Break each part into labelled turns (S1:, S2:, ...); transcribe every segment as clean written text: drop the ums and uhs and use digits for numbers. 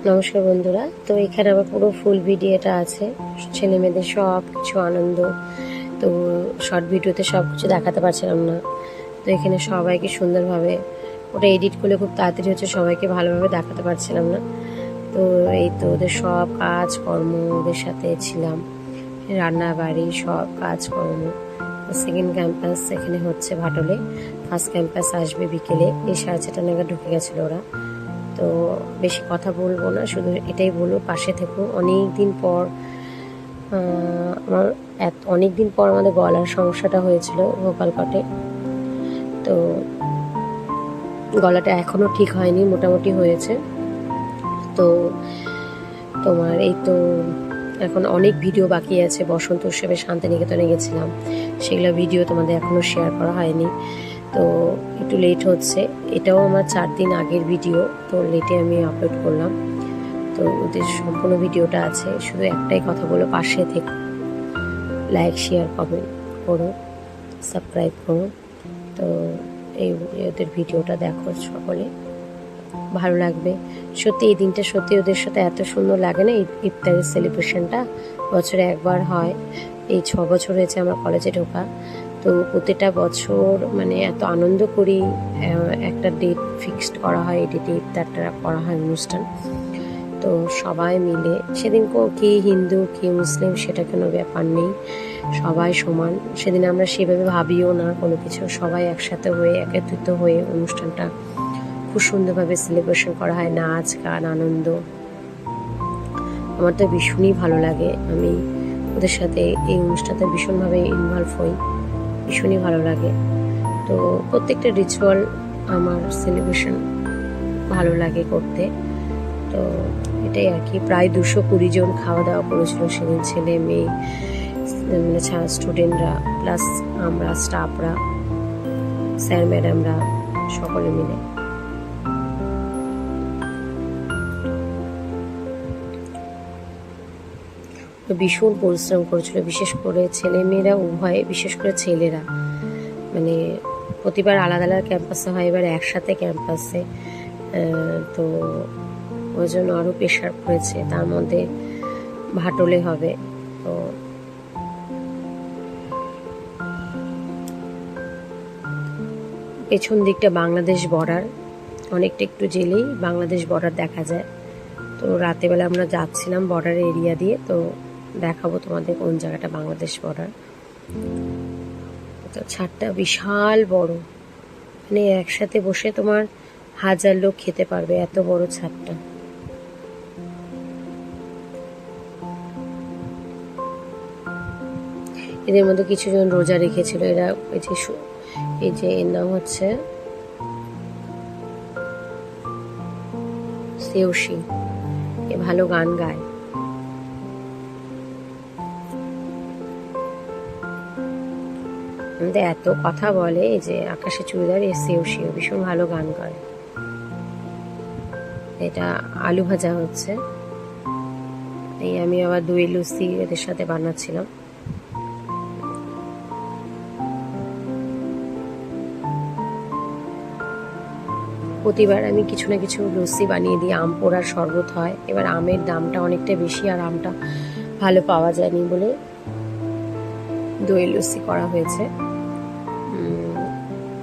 S1: নমস্কার বন্ধুরা, তো এখানে আমার পুরো ফুল ভিডিওটা আছে, ছেলে মেয়েদের সব কিছু আনন্দ। তো শর্ট ভিডিওতে সব কিছু দেখাতে পারছিলাম না, তো এখানে সবাইকে সুন্দরভাবে ওটা এডিট করলে খুব তাড়াতাড়ি হচ্ছে, সবাইকে ভালোভাবে দেখাতে পারছিলাম না। তো এই তো ওদের সব কাজকর্ম ওদের সাথে ছিলাম, রান্না বাড়ি সব কাজকর্ম। সেকেন্ড ক্যাম্পাস এখানে হচ্ছে ভাটলে, ফার্স্ট ক্যাম্পাস আসবে বিকেলে, এই 6:30 নাগাদ ঢুকে গেছিলো ওরা। তো বেশি কথা বলবো না, শুধু এটাই বলবো পাশে থেকো। অনেক দিন পর আমাদের গলার সমস্যাটা হয়েছিল ভোকাল কটে, তো গলাটা এখনো ঠিক হয়নি, মোটামুটি হয়েছে। তো তোমার এই তো এখন অনেক ভিডিও বাকি আছে। বসন্ত উৎসবে শান্তিনিকেতনে গেছিলাম, সেগুলো ভিডিও তোমাদের এখনো শেয়ার করা হয়নি, তো একটু লেট হচ্ছে। এটাও আমার 4 দিন আগের ভিডিও, তো লেটে আমি আপলোড করলাম। তো ওদের সম্পূর্ণ ভিডিওটা আছে। শুধু একটাই কথা বলো, পাশে থেকে লাইক শেয়ার কমেন্ট করো, সাবস্ক্রাইব করো। তো এই ওদের ভিডিওটা দেখো, সকলে ভালো লাগবে। সত্যি এই দিনটা সত্যি ওদের সাথে এত সুন্দর লাগে না। ইফতারের সেলিব্রেশনটা বছরে একবার হয়। এই 6 বছর হয়েছে আমার কলেজে ঢোকা, তো প্রতিটা বছর মানে এত আনন্দ করি। একটা ডেট ফিক্সড করা হয়, এই ডেটে ইফতারটা করা হয় অনুষ্ঠান। তো সবাই মিলে সেদিন কি হিন্দু কি মুসলিম সেটা কোনো ব্যাপার নেই, সবাই সমান। সেদিন আমরা সেভাবে ভাবিও না কোনো কিছু, সবাই একসাথে হয়ে একত্রিত হয়ে অনুষ্ঠানটা খুব সুন্দরভাবে সেলিব্রেশন করা হয়, নাচ গান আনন্দ। আমার তো ভীষণই ভালো লাগে, আমি ওদের সাথে এই অনুষ্ঠানটা ভীষণভাবে ইনভলভ হই, ভীষণই ভালো লাগে। তো প্রত্যেকটা রিচুয়াল আমার সেলিব্রেশন ভালো লাগে করতে। তো এটাই আর কি। প্রায় 220 জন খাওয়া দাওয়া করেছিল সেদিন, ছেলে মেয়ে মানে স্টুডেন্টরা প্লাস আমরা স্টাফরা, স্যার ম্যাডামরা সকলে মিলে। তো ভীষণ পরিশ্রম করেছিল, বিশেষ করে ছেলে মেয়েরা উভয়ে, বিশেষ করে ছেলেরা। মানে প্রতিবার আলাদা আলাদা ক্যাম্পাসে হয়, এবার একসাথে ক্যাম্পাসে, তো ওই জন্য আরও প্রেশার পড়েছে। তার মধ্যে ভাটলে হবে, তো পেছন দিকটা বাংলাদেশ বর্ডার, অনেকটা একটু জেলেই বাংলাদেশ বর্ডার দেখা যায়। তো রাতেবেলা আমরা যাচ্ছিলাম বর্ডার এরিয়া দিয়ে, তো দেখাবো তোমাদের কোন জায়গাটা বাংলাদেশ বর্ডার। তো ছাদটা বিশাল বড়, মানে একসাথে বসে তোমার 1000 লোক খেতে পারবে, এত বড় ছাদটা। এদের মধ্যে কিছু জন রোজা রেখেছিল, এরা এই যে এর নাম হচ্ছে সেউসি, এ ভালো গান গায়। আমাদের এত কথা বলে, এই যে আকাশে চুড়িদার, এ সেউসি ভীষণ ভালো গান গায়। এটা আলু ভাজা হচ্ছে, এই আমি আবার দই লুচি এদের সাথে বানাচ্ছিলাম। প্রতিবার আমি কিছু না কিছু লস্যি বানিয়ে দিই। আম পোড়ার শরবত হয়, এবার আমের দামটা অনেকটা বেশি আর আমটা ভালো পাওয়া যায়নি বলে দই লস্যি করা হয়েছে।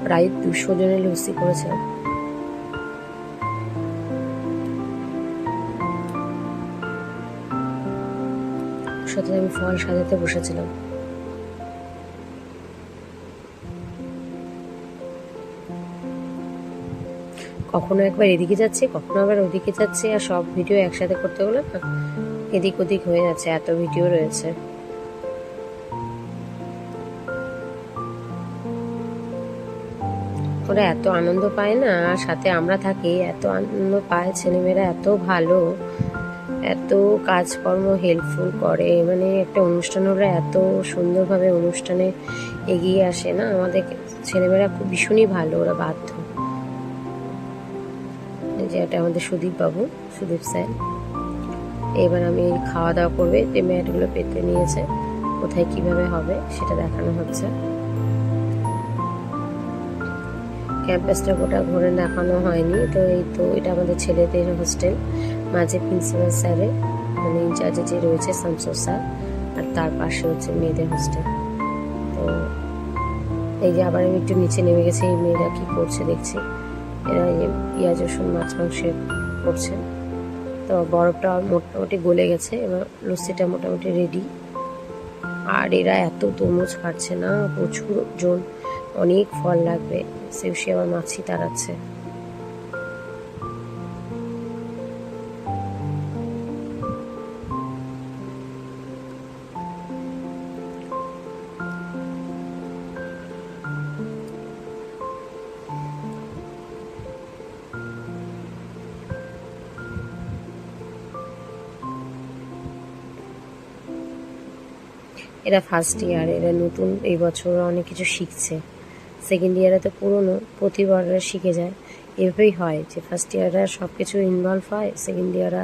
S1: প্রায় 200 জনের লস্যি করেছিলাম। সাথে আমি ফল সাজাতে বসেছিলাম। কখনো একবার এদিকে যাচ্ছে, কখনো আবার ওদিকে যাচ্ছে, আর সব ভিডিও একসাথে করতে গেলে না এদিক ওদিক হয়ে যাচ্ছে, এত ভিডিও রয়েছে। ওরা এত আনন্দ পায় না, আর সাথে আমরা থাকি, এত আনন্দ পায়। ছেলেমেয়েরা এত ভালো, এত কাজকর্ম হেল্পফুল করে, মানে একটা অনুষ্ঠান হলে এত সুন্দরভাবে অনুষ্ঠানে এগিয়ে আসে না। আমাদের ছেলেমেয়েরা খুব ভীষণই ভালো, ওরা বাধ্য। যে এটা আমাদের সুদীপ বাবু, সুদীপ স্যার। এবার আমি খাওয়া দাওয়া করবে, যে ম্যাটগুলো পেতে নিয়েছে, কোথায় কিভাবে হবে সেটা দেখানো হচ্ছে। ক্যাম্পাসটা গোটা ঘুরে দেখানো হয়নি। তো এই তো এটা আমাদের ছেলেদের হোস্টেল, মাঝে প্রিন্সিপাল স্যারের মানে ইনচার্জে যে রয়েছে শামসুর স্যার, আর তার পাশে হচ্ছে মেয়েদের হোস্টেল। তো এই যে আবার আমি একটু নিচে নেমে গেছি, এই মেয়েরা কী করছে দেখছি, এরা এই পেঁয়াজ রসুন মাছ মাংস করছে। তো বরফটা মোটামুটি গলে গেছে, এবার লস্যিটা মোটামুটি রেডি। আর এরা এত তরমুজ খাচ্ছে না, প্রচুর জন, অনেক ফল লাগবে। সেউসি আবার মাছি তাড়াচ্ছে। এরা ফার্স্ট ইয়ার, এরা নতুন, এই বছর অনেক কিছু শিখছে। সেকেন্ড ইয়ারে তো পুরনো, প্রতিবার শিখে যায়। এভাবেই হয় যে ফার্স্ট ইয়াররা সব কিছু ইনভলভ হয়, সেকেন্ড ইয়াররা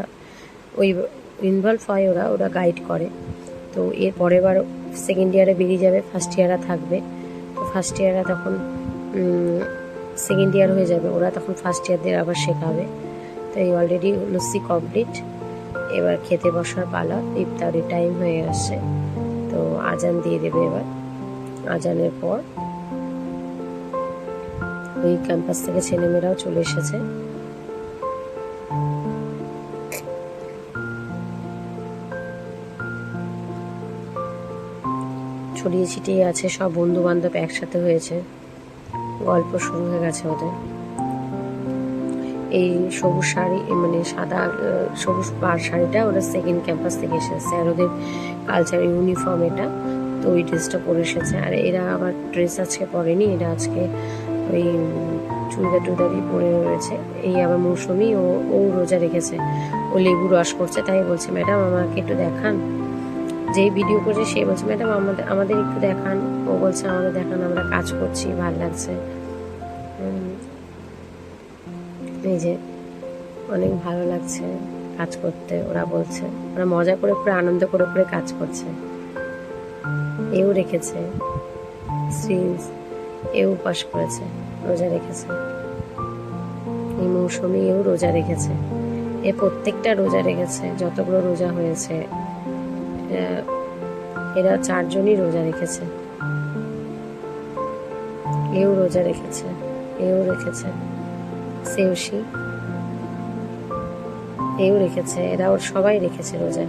S1: ওই ইনভলভ হয়, ওরা গাইড করে। তো এর পরের বার সেকেন্ড ইয়ারে বেরিয়ে যাবে, ফার্স্ট ইয়াররা থাকবে। তো ফার্স্ট ইয়াররা তখন সেকেন্ড ইয়ার হয়ে যাবে, ওরা তখন ফার্স্ট ইয়ারদের আবার শেখাবে। তো এই অলরেডি লস্যি কমপ্লিট, এবার খেতে বসার পালা। ইফতারের টাইম হয়ে আসছে, তো আজান দিয়ে দেবে। এবার আজানের পর ওই ক্যাম্পাস থেকে ছেলেমেয়েরাও চলে এসেছে। ছড়িয়ে ছিটিয়ে আছে, সব বন্ধু বান্ধব একসাথে হয়েছে, গল্প শুরু হয়ে গেছে ওদের। এই সবুজ শাড়ি মানে সাদা সবুজ পাড় শাড়িটা ওরা সেকেন্ড ক্যাম্পাস থেকে এসেছে, আর ওদের কালচার ইউনিফর্ম এটা, তো ওই ড্রেসটা পরে এসেছে। আর এরা আবার ড্রেস আজকে পরেনি, এরা আজকে ওই চুড়িদার টুড়িদারই পরে রয়েছে। এই আবার মৌসুমি, ও রোজা রেখেছে, ও লেবু রস করছে। তাই বলছে, ম্যাডাম আমাকে একটু দেখান। যেই ভিডিও করছে সে বলছে, ম্যাডাম আমাদের একটু দেখান। ও বলছে, আমাদের দেখান, আমরা কাজ করছি, ভালো লাগছে। এই যে অনেক ভালো লাগছে কাজ করতে, ওরা বলছে, ওরা মজা করে পুরো আনন্দ করে করে কাজ করছে। এও রেখেছে শ্রীজ, এও উপাস করেছে, রোজা রেখেছে। এই মৌসুমি এও রোজা রেখেছে, এ প্রত্যেকটা রোজা রেখেছে, যতগুলো রোজা হয়েছে এরা চারজনই রোজা রেখেছে। এও রোজা রেখেছে, এও রেখেছে, সেউসি এও রেখেছে, এরা ওর সবাই রেখেছে রোজা।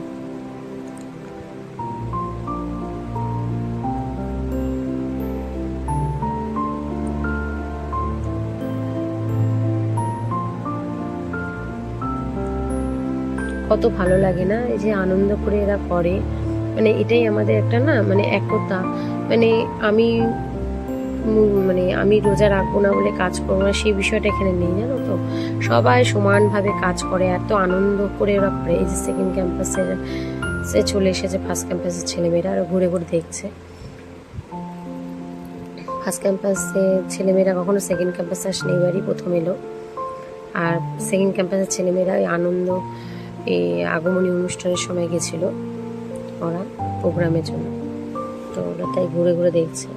S1: কত ভালো লাগে না, এই যে আনন্দ করে এরা করে, মানে এটাই আমাদের একটা না মানে একতা। মানে আমি রোজা রাখবো না বলে কাজ করবো না, সেই বিষয়টা এখানে নেই, জানো তো। সবাই সমানভাবে কাজ করে, এত আনন্দ করে ওরা করে। এই যে সেকেন্ড ক্যাম্পাসে সে চলে এসেছে, ফার্স্ট ক্যাম্পাসের ছেলেমেয়েরা আরও ঘুরে ঘুরে দেখছে। ফার্স্ট ক্যাম্পাসে ছেলেমেয়েরা কখনো সেকেন্ড ক্যাম্পাসে আসেনি, এবারই প্রথম এলো। আর সেকেন্ড ক্যাম্পাসের ছেলেমেয়েরা ওই আনন্দ, এই আগমনী অনুষ্ঠানের সময় গেছিলো ওরা প্রোগ্রামের জন্য, তো ওরা তাই ঘুরে ঘুরে দেখছে।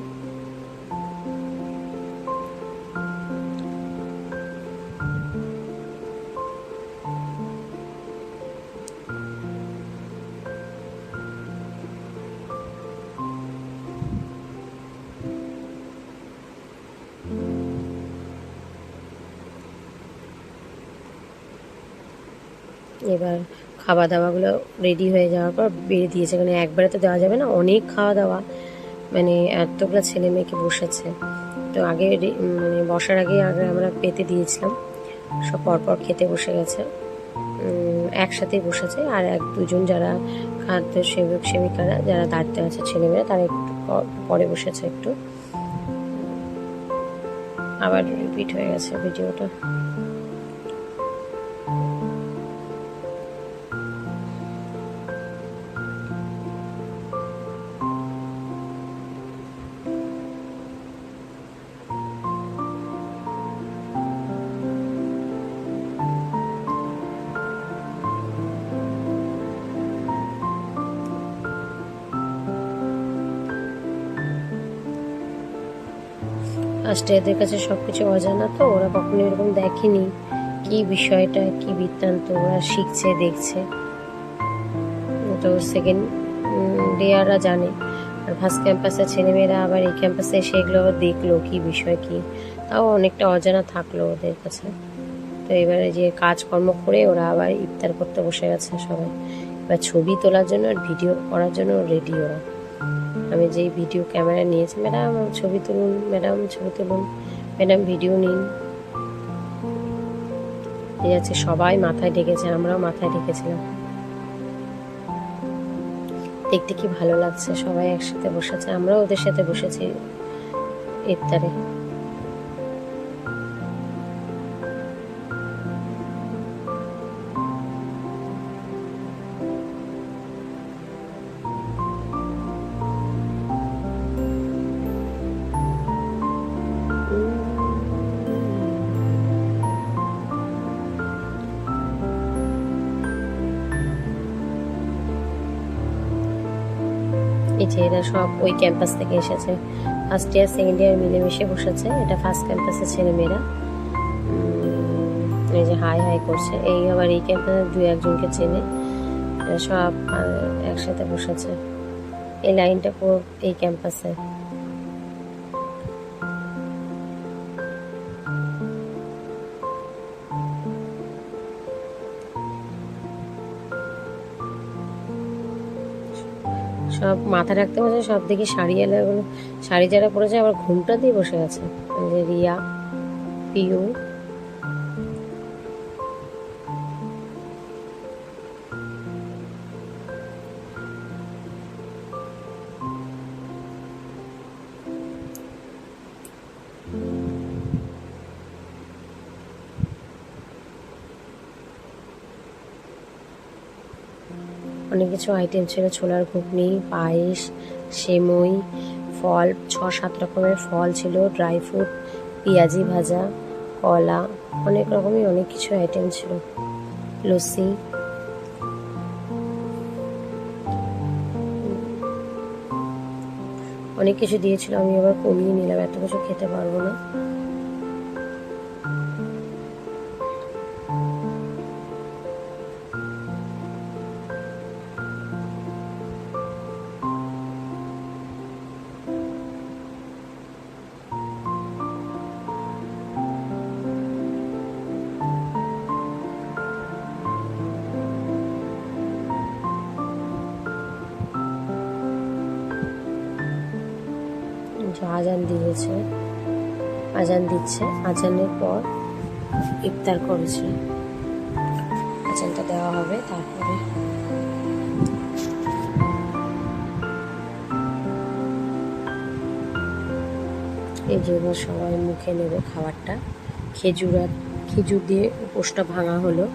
S1: এবার খাওয়া দাওয়াগুলো রেডি হয়ে যাওয়ার পর বেরিয়ে দিয়েছে, কারণ একবারে তো দেওয়া যাবে না, অনেক খাওয়া দাওয়া, মানে এতগুলো ছেলে মেয়েকে বসেছে। তো আগে মানে বসার আগে আমরা পেতে দিয়েছিলাম, সব পরপর খেতে বসে গেছে, একসাথেই বসেছে। আর এক দুজন যারা খাদ্য সেবক সেবিকারা যারা দায়িত্বে আছে ছেলেমেয়েরা, তারা একটু পরে বসেছে। একটু আবার রিপিট হয়ে গেছে ভিডিওটা। ফার্স্টে এদের কাছে সব কিছু অজানা, তো ওরা কখনো এরকম দেখেনি কি বিষয়টা, কি বৃত্তান্ত, ওরা শিখছে, দেখছে। তো সেকেন্ড ডেয়াররা জানে, আর ফার্স্ট ক্যাম্পাসের ছেলেমেয়েরা আবার এই ক্যাম্পাসে এসে এগুলো দেখলো কি বিষয় কি, তাও অনেকটা অজানা থাকলো ওদের কাছে। তো এবারে যে কাজকর্ম করে ওরা আবার ইফতার করতে বসে গেছে সবাই। এবার ছবি তোলার জন্য আর ভিডিও করার জন্য রেডি ওরা। আমি যেই ভিডিও ক্যামেরা নিয়েছি, ম্যাডাম ছবি তুলুন, ম্যাডাম ছবি তুলুন, ম্যাডাম ভিডিও নিন, ঠিক আছে। সবাই মাথায় ঢেকেছে, আমরাও মাথায় ঢেকেছিলাম। দেখতে কি ভালো লাগছে, সবাই একসাথে বসেছে, আমরাও ওদের সাথে বসেছি ইফতারে। এই যে এরা সব ওই ক্যাম্পাস থেকে এসেছে, ফার্স্ট ইয়ার সেকেন্ড ইয়ার মিলেমিশে বসেছে। এটা ফার্স্ট ক্যাম্পাসের ছেলেমেয়েরা, এই যে হাই হাই করছে। এই আবার এই ক্যাম্পাসে দু একজনকে চেনে, সব একসাথে বসেছে। এই লাইনটা পুরো এই ক্যাম্পাসে। সব মাথা রাখতে বসে, সব দেখি শাড়ি এলাগুলো, শাড়ি যারা পরেছে আবার ঘুমটা দিয়ে বসে গেছে। যে রিয়া, পিউ, অনেক কিছু আইটেম ছিল, ছোলার ঘুগনি, পায়েস, সেমই, ফল, 6-7 রকমের ফল ছিল, ড্রাই ফ্রুট, পেঁয়াজি ভাজা, কলা, অনেক রকমের অনেক কিছু আইটেম ছিল, লস্যি। অনেক কিছু দিয়েছিল, আমি আবার কমিয়ে নিলাম, এত কিছু খেতে পারবো না। আজান দিয়েছে, আজান দিচ্ছে, আজানের পর ইফতার করেছে, আজানটা দেওয়া হবে তারপরে। এই জন্য সবাই মুখে নেবে খাবারটা। খেজুর দিয়ে উপোসটা ভাঙা হলো।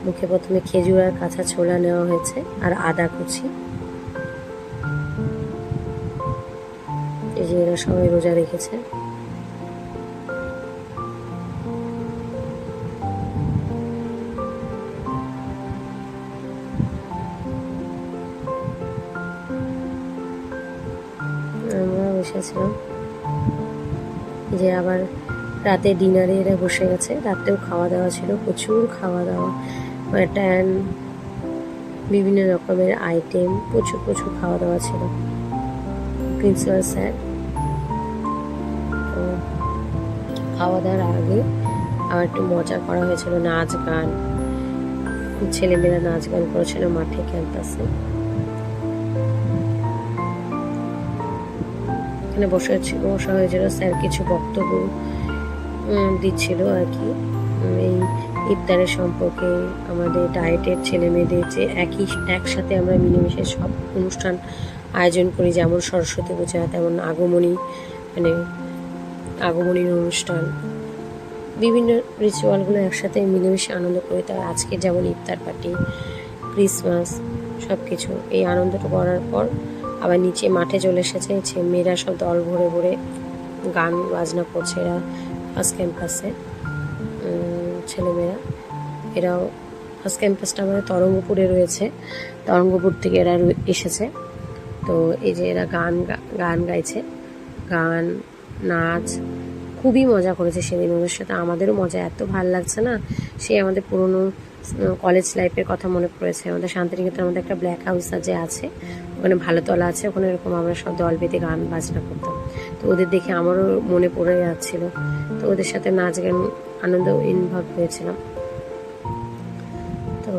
S1: মুখে প্রথমে খেজুর আর কাঁচা ছোলা নেওয়া হয়েছে, আর আদা কুচি। এই যে এরা সবাই রোজা রেখেছে। আমরা বসেছিলাম। যে আবার রাতে ডিনারে এরা বসে গেছে, রাতেও খাওয়া দাওয়া ছিল, প্রচুর খাওয়া দাওয়া, মাটন, বিভিন্ন রকমের আইটেম, প্রচুর প্রচুর খাওয়া দাওয়া ছিল। প্রিন্সিপাল স্যার তো খাওয়া দাওয়ার আগে আবার একটু মজা করা হয়েছিল, নাচ গান, ছেলেমেয়েরা নাচ গান করেছিল মাঠে ক্যাম্পাসে। এখানে বসা হয়েছিল, স্যার কিছু বক্তব্য দিচ্ছিল আর কি, এই ইফতারের সম্পর্কে, আমাদের ডায়েটের ছেলে মেয়েদের যে একসাথে আমরা মিলেমিশে সব অনুষ্ঠান আয়োজন করি, যেমন সরস্বতী পূজা, তেমন আগমনীর অনুষ্ঠান, বিভিন্ন রিচুয়ালগুলো একসাথে মিলেমিশে আনন্দ করি। তার আজকে যেমন ইফতার পার্টি, ক্রিসমাস, সব কিছু এই আনন্দটা করার পর আবার নিচে মাঠে চলে এসেছে। মেয়েরা সব দল ভরে ভরে গান বাজনা করছে। এরা ফার্স্ট ক্যাম্পাসে ছেলেমেয়েরা, এরাও ফার্স্ট ক্যাম্পাসটা আমাদের তরঙ্গপুরে রয়েছে, তরঙ্গপুর থেকে এরা এসেছে। তো এই যে এরা গান গাইছে, গান, নাচ, খুবই মজা করেছে সেদিন ওদের সাথে, আমাদেরও মজা, এত ভালো লাগছে না। সেই আমাদের পুরনো কলেজ লাইফের কথা মনে পড়েছে। আমাদের শান্তিনিকেতনের আমাদের একটা ব্ল্যাক হাউস যে আছে, ওখানে ভালো তলা আছে, ওখানে এরকম আমরা সব দল বেঁধে গান বাজনা করতাম। তো ওদের দেখে আমারও মনে পড়ে যাচ্ছিল, তো ওদের সাথে নাচ গান আনন্দ ইনভলভ হয়েছিলাম। তো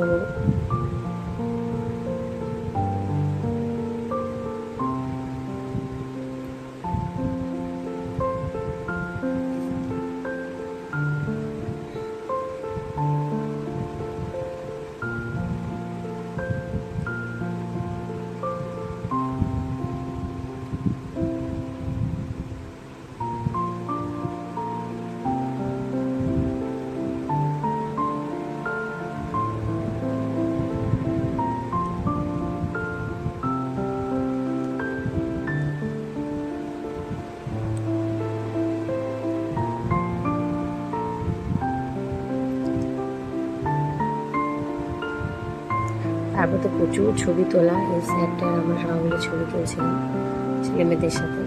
S1: তারপর তো প্রচুর ছবি তোলা, এই স্যারটা আমরা সবাই মিলে ছবি তুলছিলাম ছেলে মেয়েদের সাথে।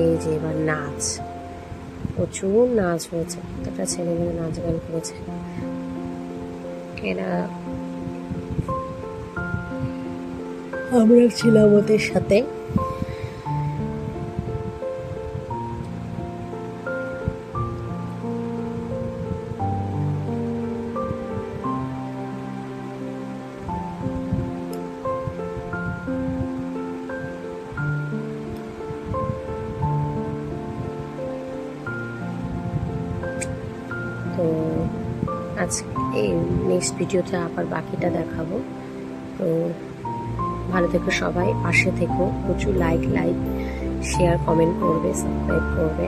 S1: এই যে এবার নাচ, প্রচুর নাচ হয়েছে, প্রত্যেকটা ছেলে মেয়ে নাচ গান করেছে। এরা আমরা ছিলাম ওদের সাথে। তো আজ এই নেক্সট ভিডিওতে আবার বাকিটা দেখাবো। তো ভালো থেকো সবাই, পাশে থেকো, প্রচুর লাইক শেয়ার কমেন্ট করবে, সাবস্ক্রাইব করবে।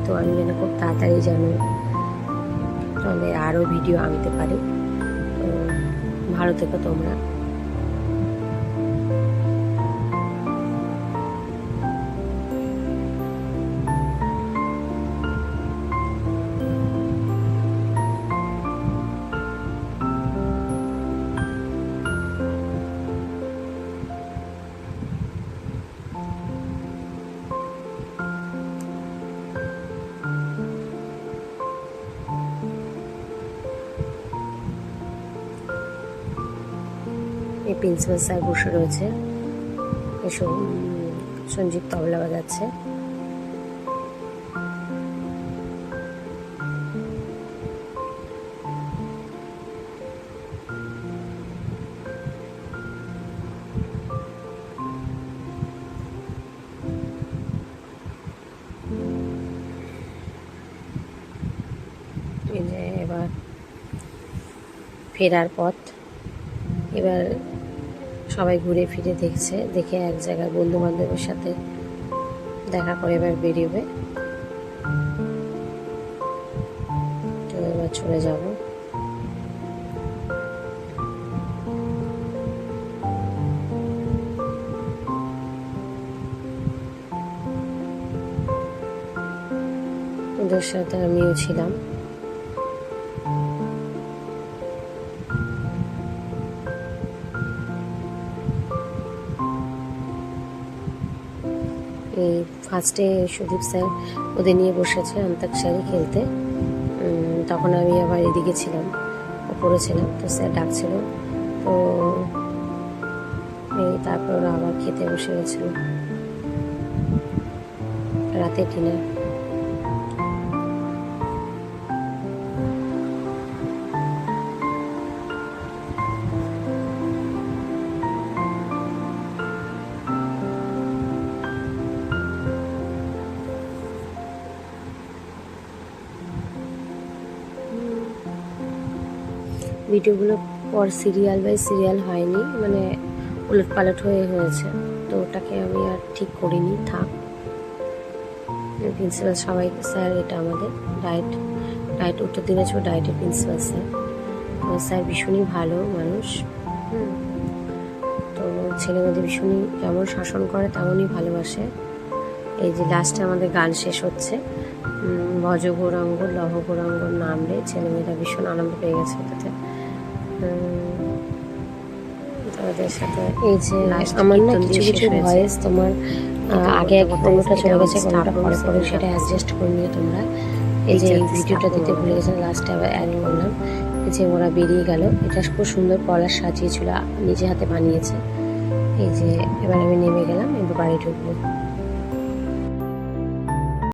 S1: তো আমি যেন খুব তাড়াতাড়ি যেন তাহলে আরও ভিডিও আনতে পারি। তো ভালো থেকো তোমরা। এই প্রিন্সিপাল স্যার বসে রয়েছে, এসব সঞ্জীব তবলা বাজাচ্ছে। এবার ফেরার পথ, এবার সবাই ঘুরে ফিরে দেখছে, দেখে এক জায়গায় বন্ধু বান্ধবের সাথে দেখা করে এবার বেরিয়ে। তো এবার চলে যাব। ওদের সাথে আমিও ছিলাম। এই ফার্স্টে সুদীপ স্যার ওদের নিয়ে বসেছে অন্তাক্ষরী খেলতে, তখন আমি আবার এদিকে ছিলাম, ওপরে ছিলাম। তো স্যার ডাকছিল, তো এই তারপর ওরা আবার খেতে বসে গেছিল, রাতে ডিনার। ভিডিওগুলো পর সিরিয়াল বাই সিরিয়াল হয়নি, মানে উলট পালট হয়েছে, তো ওটাকে আমি আর ঠিক করিনি, থাক। প্রিন্সিপাল সবাই স্যার, এটা আমাদের ডায়েট উত্তর দিনাজপুর ডায়েটের প্রিন্সিপাল স্যার। তো স্যার ভীষণই ভালো মানুষ, তো ছেলেমেয়েদের ভীষণই যেমন শাসন করে তেমনই ভালোবাসে। এই যে লাস্টে আমাদের গান শেষ হচ্ছে, ভজ গৌরাঙ্গ লহ গৌরাঙ্গ নাম রে, ছেলেমেয়েরা ভীষণ আনন্দ পেয়ে গেছে এটাতে। তাদের সাথে এই যে আমার না কিছু ভয়েস তোমার আগে কোনোটা চলে গেছে, কোনোটা পরে পরে, সেটা অ্যাডজাস্ট করে নিয়ে তোমরা। এই যে এই ভিডিওটা দিতে ভুলে গেছিলাম, লাস্টে আবার অ্যাড করলাম। এই যে ওরা বেরিয়ে গেল, এটা খুব সুন্দর কলার সাজিয়েছিল, নিজে হাতে বানিয়েছে। এই যে এবার আমি নেমে গেলাম, এবার বাড়ি ঢুকবো।